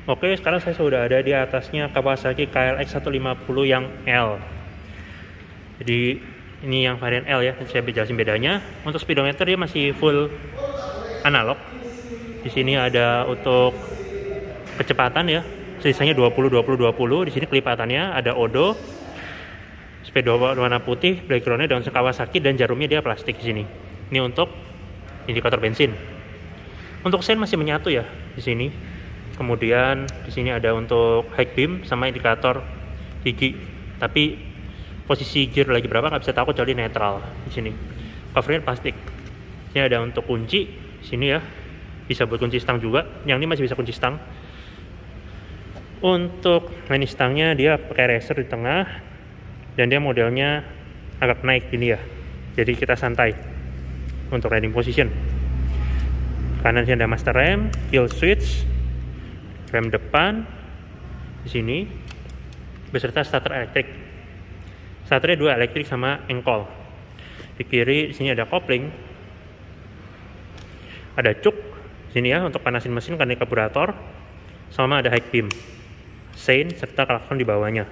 Oke, sekarang saya sudah ada di atasnya Kawasaki KLX 150 yang L. Jadi ini yang varian L ya, saya jelasin bedanya. Untuk speedometer dia masih full analog. Di sini ada untuk kecepatan ya, sisanya 20 20 20. Di sini kelipatannya ada odo, speedo warna putih, backgroundnya daun Kawasaki, dan jarumnya dia plastik di sini. Ini untuk indikator bensin. Untuk sen masih menyatu ya di sini. Kemudian di sini ada untuk high beam sama indikator gigi. Tapi posisi gear lagi berapa nggak bisa tahu kecuali netral di sini. Covernya plastik. Ini ada untuk kunci di sini ya. Bisa buat kunci stang juga. Yang ini masih bisa kunci stang. Untuk ini stangnya dia pakai racer di tengah dan dia modelnya agak naik gini ya. Jadi kita santai untuk riding position. Kanan sini ada master rem, kill switch, rem depan di sini beserta starter elektrik. Starternya 2 elektrik sama engkol. Di kiri di sini ada kopling, ada cuk di sini ya untuk panasin mesin karena karburator, sama ada high beam, sein serta klakson di bawahnya.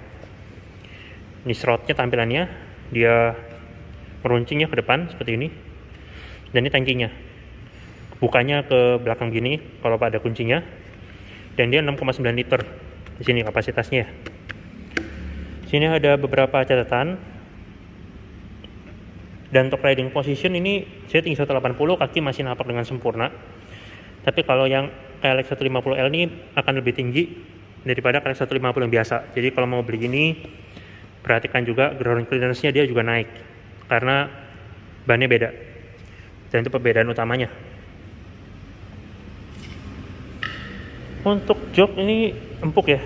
Ini slotnya tampilannya dia meruncingnya ke depan seperti ini, dan ini tankinya. Bukanya ke belakang gini kalau ada kuncinya. Dan dia 6,9 liter di sini kapasitasnya. Di sini ada beberapa catatan. Dan untuk riding position ini saya tinggi 180, kaki masih napak dengan sempurna. Tapi kalau yang KLX 150L ini akan lebih tinggi daripada KLX 150 yang biasa. Jadi kalau mau beli ini perhatikan juga ground clearance-nya dia juga naik karena bannya beda. Dan itu perbedaan utamanya. Untuk jok ini empuk ya,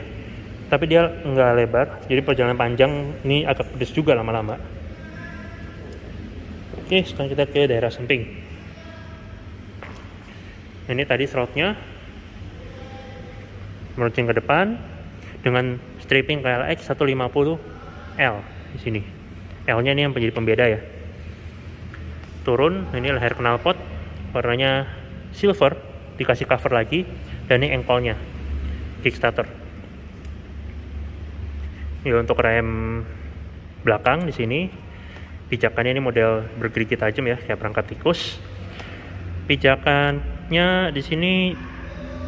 tapi dia nggak lebar, jadi perjalanan panjang ini agak pedes juga lama-lama. Oke, sekarang kita ke daerah samping. Ini tadi slotnya meruncing ke depan dengan stripping KLX 150L di sini. L-nya ini yang menjadi pembeda ya. Turun, ini leher knalpot warnanya silver, dikasih cover lagi. Dan ini engkolnya, kickstarter. Ini untuk rem belakang di sini, pijakannya ini model bergerigi tajam ya, kayak perangkap tikus. Pijakannya di sini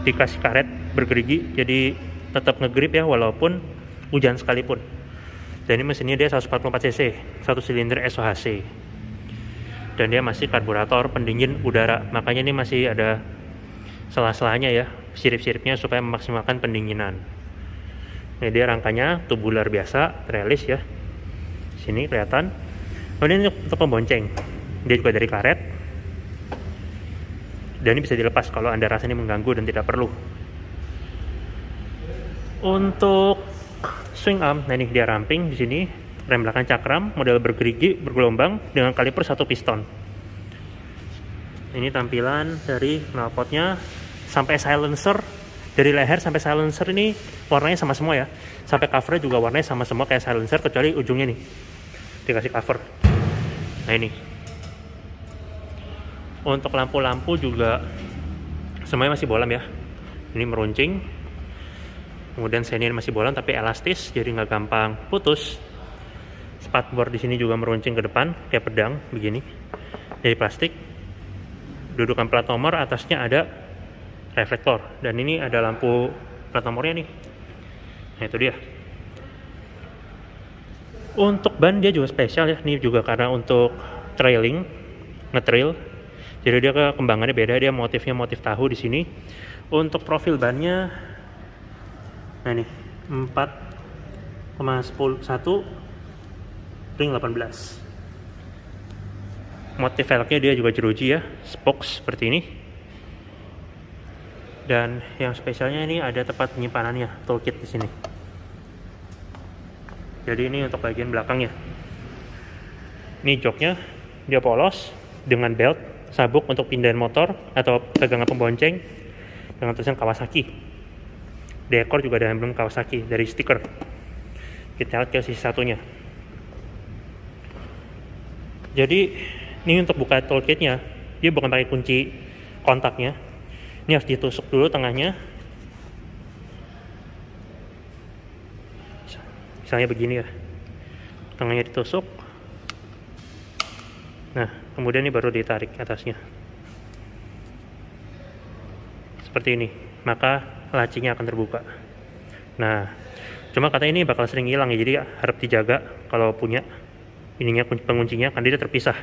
dikasih karet bergerigi, jadi tetap ngegrip ya walaupun hujan sekalipun. Dan ini mesinnya dia 144 cc, 1 silinder SOHC. Dan dia masih karburator pendingin udara, makanya ini masih ada sela-selanya ya, sirip-siripnya supaya memaksimalkan pendinginan. Ini dia rangkanya tubular biasa, trellis ya. Sini kelihatan. Kemudian untuk pembonceng, dia juga dari karet. Dan ini bisa dilepas kalau Anda rasa ini mengganggu dan tidak perlu. Untuk swing arm, nah ini dia ramping di sini, rem belakang cakram, model bergerigi, bergelombang dengan kaliper 1 piston. Ini tampilan dari knalpotnya sampai silencer, dari leher sampai silencer ini warnanya sama semua ya. Sampai covernya juga warnanya sama semua kayak silencer kecuali ujungnya nih dikasih cover. Nah ini. Untuk lampu-lampu juga semuanya masih bolam ya. Ini meruncing. Kemudian seni masih bolam tapi elastis jadi nggak gampang putus. Spatboard di sini juga meruncing ke depan kayak pedang begini. Dari plastik. Dudukan plat nomor atasnya ada reflektor dan ini ada lampu plat nomornya nih. Nah itu dia. Untuk ban dia juga spesial ya. Ini juga karena untuk trailing, ngetrail. Jadi dia kembangannya beda, dia motifnya motif tahu di sini. Untuk profil bannya, nah ini 4,1 ring 18. Motif velgnya dia juga jeruji ya, spokes seperti ini. Dan yang spesialnya ini ada tempat penyimpanannya, toolkit di sini. Jadi ini untuk bagian belakangnya. Ini joknya, dia polos dengan belt, sabuk untuk pindahan motor atau pegangan pembonceng dengan tulisan Kawasaki. Dekor juga ada emblem Kawasaki dari stiker. Kita lihat ke sisi satunya. Jadi ini untuk buka toolkitnya, dia bukan pakai kunci kontaknya. Ini harus ditusuk dulu tengahnya. misalnya begini ya, tengahnya ditusuk. Nah, kemudian ini baru ditarik atasnya seperti ini, maka lacinya akan terbuka. Nah, cuma katanya ini bakal sering hilang ya, jadi harap dijaga kalau punya ininya, penguncinya kan dia terpisah.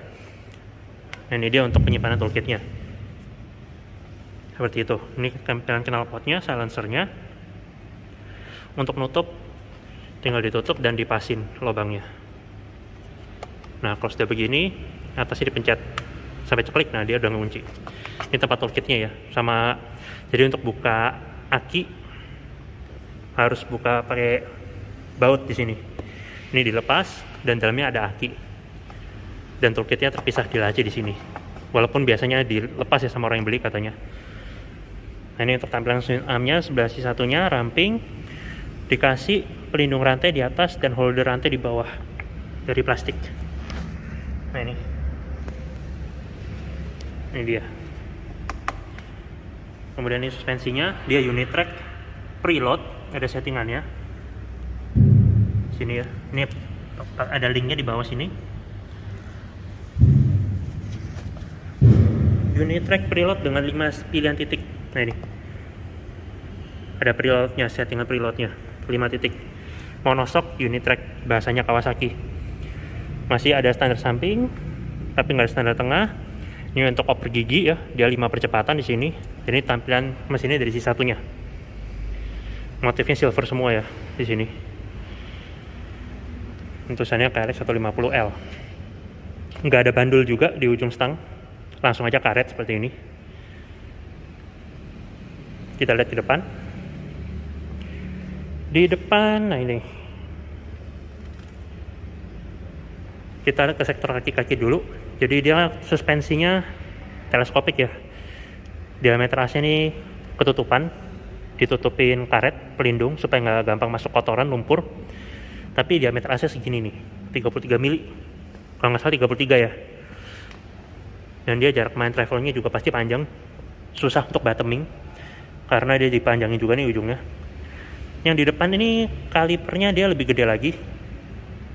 Nah, ini dia untuk penyimpanan toolkitnya seperti itu. Ini tampilan knalpotnya, silencernya. Untuk nutup tinggal ditutup dan dipasin lubangnya. Nah, kalau sudah begini, atasnya dipencet sampai ceklik, nah dia udah ngunci. Ini tempat toolkitnya ya. Sama, jadi untuk buka aki harus buka pakai baut di sini. Ini dilepas dan dalamnya ada aki. Dan toolkitnya terpisah di laci di sini. Walaupun biasanya dilepas ya sama orang yang beli katanya. Nah, ini untuk tampilan swing armnya, sebelah satunya ramping, dikasih pelindung rantai di atas dan holder rantai di bawah dari plastik. Nah, ini dia. Kemudian ini suspensinya, dia unit track preload, ada settingannya sini ya. Ini ada linknya di bawah sini. Unit track preload dengan 5 pilihan titik. Nah, ini ada preloadnya, settingan preloadnya 5 titik. Monoshock unit track, bahasanya Kawasaki. Masih ada standar samping, tapi nggak ada standar tengah. Ini untuk oper gigi ya, dia 5 percepatan di sini. Jadi tampilan mesinnya dari sisi satunya. Motifnya silver semua ya di sini. Tulisannya KLX 150L. Nggak ada bandul juga di ujung stang, langsung aja karet seperti ini. Kita lihat di depan. Di depan, nah ini. Kita lihat ke sektor kaki-kaki dulu. Jadi dia suspensinya teleskopik ya. Diameter AC ini ketutupan, ditutupin karet pelindung supaya nggak gampang masuk kotoran, lumpur. Tapi diameter AC segini nih, 33 mili. Kalau nggak salah 33 ya. Dan dia jarak main travelnya juga pasti panjang. Susah untuk bottoming karena dia dipanjangin juga nih ujungnya. Yang di depan ini kalipernya dia lebih gede lagi.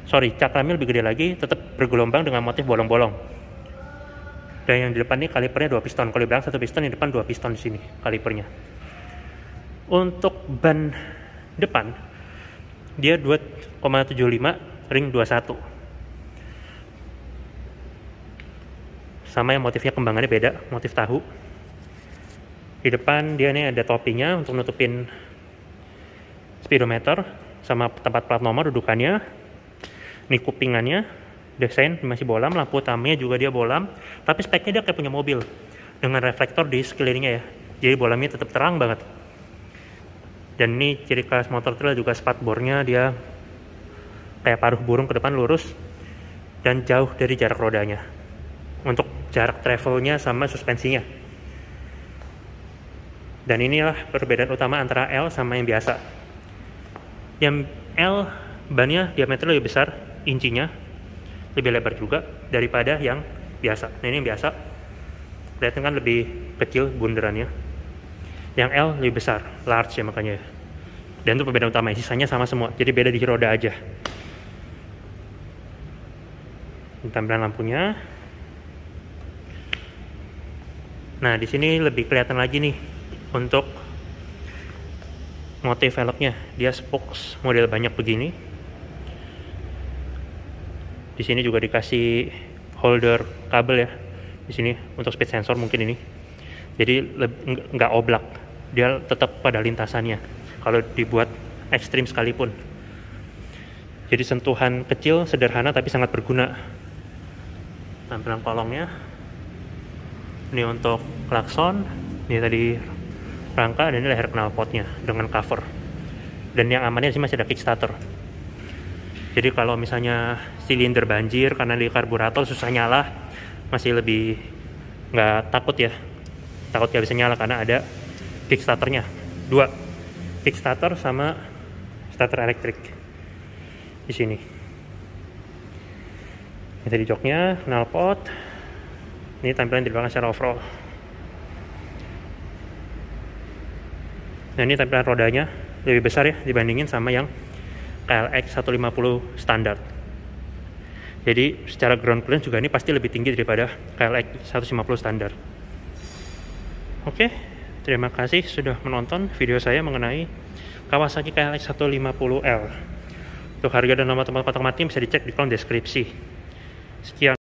Cakramnya lebih gede lagi, tetap bergelombang dengan motif bolong-bolong. Dan yang di depan ini kalipernya 2 piston. Kalau di belakang 1 piston, yang depan 2 piston di sini kalipernya. Untuk ban depan dia 2,75 ring 21. Sama yang motifnya kembangannya beda, motif tahu. Di depan dia ini ada topinya untuk nutupin speedometer sama tempat plat nomor dudukannya. Ini kupingannya, desain masih bolam, lampu utamanya juga dia bolam, tapi speknya dia kayak punya mobil dengan reflektor di sekelilingnya ya. Jadi bolamnya tetap terang banget. Dan ini ciri khas motor trail juga spatbornya dia kayak paruh burung ke depan lurus dan jauh dari jarak rodanya untuk jarak travelnya sama suspensinya. Dan inilah perbedaan utama antara L sama yang biasa. Yang L bannya diameter lebih besar, incinya lebih lebar juga daripada yang biasa. Nah, ini yang biasa kelihatan kan lebih kecil bunderannya. Yang L lebih besar, large ya makanya. Dan itu perbedaan utama, sisanya sama semua. Jadi beda di roda aja. Tampilan lampunya. Nah, di sini lebih kelihatan lagi nih untuk motif velgnya. Dia spokes model banyak begini. Di sini juga dikasih holder kabel ya. Di sini untuk speed sensor mungkin ini. Jadi nggak oblak. Dia tetap pada lintasannya. Kalau dibuat ekstrim sekalipun. Jadi sentuhan kecil, sederhana tapi sangat berguna. Tampilan kolongnya. Ini untuk klakson. Ini tadi rangka dan ini leher knalpotnya dengan cover. Dan yang amannya sih masih ada kickstarter. Jadi kalau misalnya silinder banjir karena di karburator susah nyala, masih lebih nggak takut ya. Takut nggak bisa nyala karena ada kickstarternya. 2 kickstarter sama starter elektrik di sini. Ini tadi joknya, knalpot. Ini tampilan di belakang secara overall. Nah, ini tampilan rodanya lebih besar ya dibandingin sama yang KLX 150 standar. Jadi secara ground clearance juga ini pasti lebih tinggi daripada KLX 150 standar. Oke, terima kasih sudah menonton video saya mengenai Kawasaki KLX 150L. Untuk harga dan nomor tempat kontak Martin bisa dicek di kolom deskripsi. Sekian.